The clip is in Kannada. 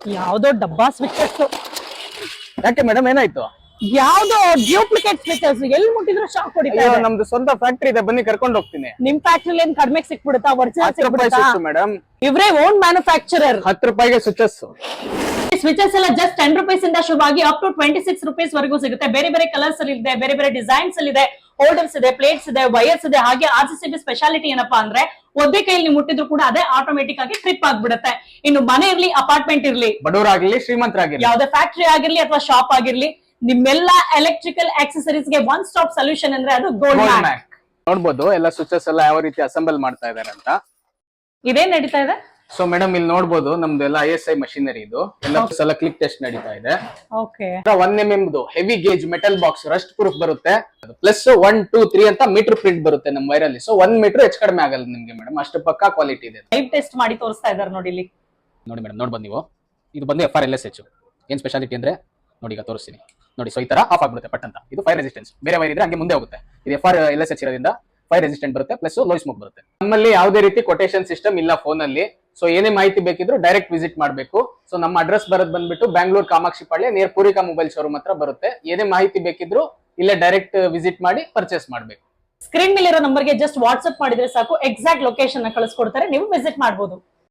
ಯಾವ್ದೋ ಡಬ್ಬಾ ಸ್ವಿಚಸ್, ಯಾಕೆ ಮೇಡಮ್ ಏನಾಯ್ತು? ಯಾವ್ದೋ ಡ್ಯೂಪ್ಲಿಕೇಟ್ ಸ್ವಿಚಸ್, ಎಲ್ಲಿ ಮುಟ್ಟಿದ್ರು ಶಾಕ್ ಹೊಡಿತಾ ಅಯ್ಯೋ ಇದೆ. ನಮ್ದು ಸ್ವಂತ ಫ್ಯಾಕ್ಟ್ರಿ ಇದೆ, ಬನ್ನಿ ಕರ್ಕೊಂಡು ಹೋಗ್ತೀನಿ. ನಿಮ್ ಫ್ಯಾಕ್ಟ್ರಿಲಿ ಏನ್ ಕಡಿಮೆ ಸಿಕ್ಬಿಡುತ್ತಾ? ಒರಿಜಿನಲ್ 10 ರೂಪಾಯಿ ಸಿಕ್ಬಿಡುತ್ತಾ? ಸ್ವಿಚ್ ಮೇಡಮ್, ಇವ್ರೇ ಓನ್ ಮ್ಯಾನುಫ್ಯಾಕ್ಚರರ್. 10 ರೂಪಾಯಿಗೆ ಸ್ವಿಚಸ್. ಸ್ವಿಚಸ್ ಎಲ್ಲ ಜಸ್ಟ್ 10 ರುಪೀಸ್ ಇಂದ ಶುರುವಾಗಿ ಅಪ್ ಟು 26 ರುಪೀಸ್ ವರೆಗೂ ಸಿಗುತ್ತೆ. ಬೇರೆ ಬೇರೆ ಕಲರ್ಸ್ ಅಲ್ಲಿ ಇದೆ, ಬೇರೆ ಬೇರೆ ಡಿಸೈನ್ಸ್ ಅಲ್ಲಿ ಇದೆ, ಹೋಲ್ಡರ್ಸ್ ಇದೆ, ಪ್ಲೇಟ್ಸ್ ಇದೆ, ವೈರ್ಸ್ ಇದೆ. ಹಾಗೆ RCCB ಸ್ಪೆಷಾಲಿಟಿ ಏನಪ್ಪಾ ಅಂದ್ರೆ ಒದ್ದೆ ಕೈಯಲ್ಲಿ ಮುಟ್ಟಿದ್ರು ಕೂಡ ಅದೇ ಆಟೋಮೆಟಿಕ್ ಆಗಿ ಟ್ರಿಪ್ ಆಗ್ಬಿಡುತ್ತೆ. ಇನ್ನು ಮನೆ ಇರ್ಲಿ, ಅಪಾರ್ಟ್ಮೆಂಟ್ ಇರ್ಲಿ, ಬಡವರಾಗ್ಲಿ ಶ್ರೀಮಂತರಾಗಿರ್ಲಿ, ಯಾವ್ದೇ ಫ್ಯಾಕ್ಟರಿ ಆಗಿರ್ಲಿ ಅಥವಾ ಶಾಪ್ ಆಗಿರ್ಲಿ, ನಿಮ್ಮೆಲ್ಲ ಎಲೆಕ್ಟ್ರಿಕಲ್ ಆಕ್ಸೆಸರೀಸ್ ಗೆ ಒನ್ ಸ್ಟಾಪ್ ಸೊಲ್ಯೂಷನ್ ಅಂದ್ರೆ ಅದು ಗೋಲ್ಡ್ ಮ್ಯಾಕ್. ನೋಡ್ಬೋದು ಎಲ್ಲ ಸ್ವಿಚಸ್ ಎಲ್ಲ ಯಾವ ರೀತಿ ಅಸೆಂಬಲ್ ಮಾಡ್ತಾ ಇದಾರೆ ಅಂತ. ಇದೇನ್ ನಡೀತಾ ಇದೆ? ಸೊ ಮೇಡಮ್ ಇಲ್ಲಿ ನೋಡ್ಬೋದು ನಮ್ದು ಎಲ್ಲ ISI ಮಷಿನರಿ, ಇದು ಎಲ್ಲ ಕ್ಲಿಕ್ ಟೆಸ್ಟ್ ನಡೀತಾ ಇದೆ. Okay, 1 mm heavy gauge metal box, Rust proof ಬರುತ್ತೆ. ಪ್ಲಸ್ 1, 2, 3 ಅಂತ ಮೀಟರ್ ಪ್ರಿಂಟ್ ಬರುತ್ತೆ ನಮ್ಮ ವೈರಲ್ಲಿ. ಸೊ 1 ಮೀಟರ್ ಹೆಚ್ಚು ಕಡಿಮೆ ಆಗಲ್ಲ ನಿಮ್ಗೆ ಮೇಡಮ್, ಅಷ್ಟು ಪಕ್ಕಾ ಕ್ವಾಲಿಟಿ ಇದೆ. ಲೈವ್ ಟೆಸ್ಟ್ ಮಾಡಿ ತೋರಿಸ್ತಾ ಇದಾರೆ ನೋಡಿ ಇಲ್ಲಿ. ನೋಡಿ ಮೇಡಮ್, ನೋಡ್ಬೋದು ನೀವು, ಇದು ಬಂದು FRLSH. ಏನ್ ಸ್ಪೆಷಾಲಿಟಿ ಅಂದ್ರೆ ನೋಡಿ, ಈಗ ತೋರಿಸ್ತೀನಿ ನೋಡಿ. ಸೊ ಈ ತರ ಆಫ್ ಆಗ್ಬಿಡುತ್ತೆ ಪಟ್ ಅಂತ. ಇದು ಫೈರ್ ರೆಸಿಸ್ಟೆನ್ಸ್, ಬೇರೆ ವೈರ್ ಇದ್ರೆ ಹಂಗೆ ಮುಂದೆ ಹೋಗುತ್ತೆ. ಇದು FRLSH ಇರೋದ್ರಿಂದ ಫೈರ್ ರೆಸಿಸ್ಟೆಂಟ್ ಬರುತ್ತೆ, ಪ್ಲಸ್ ಲೋ ಸ್ಮೋಕ್ ಬರುತ್ತೆ. ನಮ್ಮಲ್ಲಿ ಯಾವುದೇ ರೀತಿ ಕೊಟೇಶನ್ ಸಿಸ್ಟಮ್ ಇಲ್ಲ ಫೋನ್ ಅಲ್ಲಿ. ಸೊ ಏನೇ ಮಾಹಿತಿ ಬೇಕಿದ್ರು ಡೈರೆಕ್ಟ್ ವಿಸಿಟ್ ಮಾಡಬೇಕು. ಸೊ ನಮ್ಮ ಅಡ್ರೆಸ್ ಬರೋದು ಬಂದ್ಬಿಟ್ಟು ಬ್ಯಾಂಗ್ಳೂರ್ ಕಾಮಾಕ್ಷಿ ಪಾಳ್ಯ ನಿಯರ್ ಪೂರಿಕಾ ಮೊಬೈಲ್ ಶೋರೂಮ್ ಹತ್ರ ಬರುತ್ತೆ. ಏನೇ ಮಾಹಿತಿ ಬೇಕಿದ್ರು ಇಲ್ಲೇ ಡೈರೆಕ್ಟ್ ವಿಸಿಟ್ ಮಾಡಿ ಪರ್ಚೇಸ್ ಮಾಡಬೇಕು. ಸ್ಕ್ರೀನ್ ಮೇಲೆ ಇರೋ ನಂಬರ್ಗೆ ಜಸ್ಟ್ ವಾಟ್ಸ್ಆಪ್ ಮಾಡಿದ್ರೆ ಸಾಕು, ಎಕ್ಸಾಕ್ಟ್ ಲೊಕೇಶನ್ ನ ಕಳಿಸ್ಕೊಡ್ತಾರೆ, ನೀವು ವಿಸಿಟ್ ಮಾಡಬಹುದು.